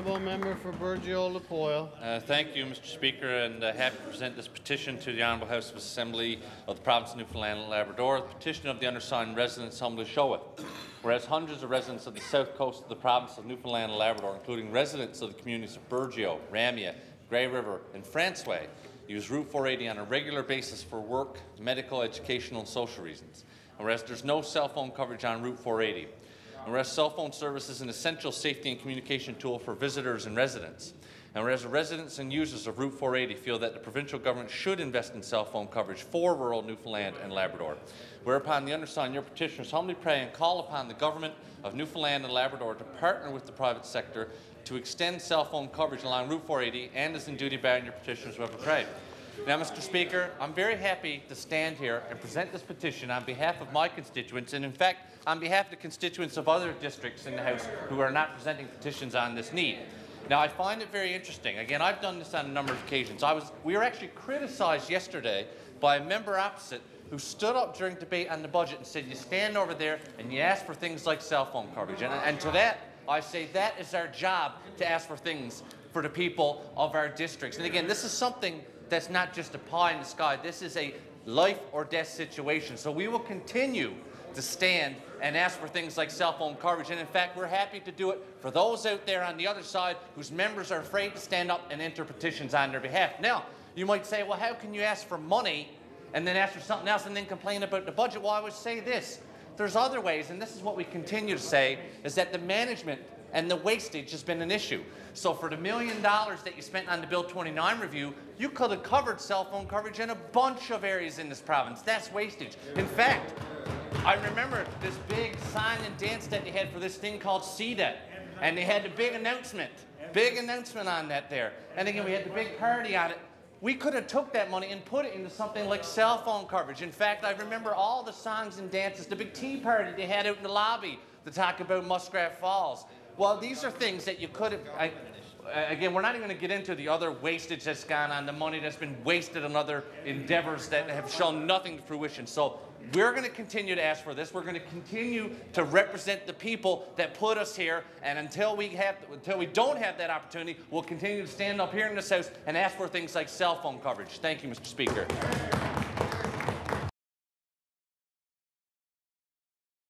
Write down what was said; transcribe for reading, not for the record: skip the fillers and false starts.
Honourable member for Burgeo-La Poile. Thank you, Mr. Speaker, and happy to present this petition to the Honourable House of Assembly of the Province of Newfoundland and Labrador. The petition of the undersigned residents humbly show it. Whereas hundreds of residents of the south coast of the Province of Newfoundland and Labrador, including residents of the communities of Burgeo, Ramia, Grey River and Franceway, use Route 480 on a regular basis for work, medical, educational and social reasons. And whereas there's no cell phone coverage on Route 480, and whereas cell phone service is an essential safety and communication tool for visitors and residents, and whereas residents and users of Route 480 feel that the provincial government should invest in cell phone coverage for rural Newfoundland and Labrador, whereupon the undersigned your petitioners humbly pray and call upon the government of Newfoundland and Labrador to partner with the private sector to extend cell phone coverage along Route 480, and as in duty bound your petitioners will pray. Now, Mr. Speaker, I'm very happy to stand here and present this petition on behalf of my constituents, and in fact, on behalf of the constituents of other districts in the House who are not presenting petitions on this need. Now, I find it very interesting. Again, I've done this on a number of occasions. We were actually criticized yesterday by a member opposite who stood up during debate on the budget and said, you stand over there and you ask for things like cell phone coverage. And to that, I say that is our job, to ask for things for the people of our districts. And again, this is something that's not just a pie in the sky. This is a life or death situation. So we will continue to stand and ask for things like cell phone coverage. And in fact, we're happy to do it for those out there on the other side whose members are afraid to stand up and enter petitions on their behalf. Now, you might say, well, how can you ask for money and then ask for something else and then complain about the budget? Well, I would say this. There's other ways, and this is what we continue to say, is that the management and the wastage has been an issue. So for the $1 million that you spent on the Bill 29 review, you could have covered cell phone coverage in a bunch of areas in this province. That's wastage. In fact, I remember this big sign and dance that they had for this thing called CDET, and they had the big announcement on that there. And again, we had the big party on it. We could have took that money and put it into something like cell phone coverage. In fact, I remember all the songs and dances, the big tea party they had out in the lobby to talk about Muskrat Falls. Well, these are things that you could have, again, we're not even going to get into the other wastage that's gone on, the money that's been wasted on other endeavors that have shown nothing to fruition. So we're going to continue to ask for this. We're going to continue to represent the people that put us here, and until we don't have that opportunity, we'll continue to stand up here in this House and ask for things like cell phone coverage. Thank you, Mr. Speaker.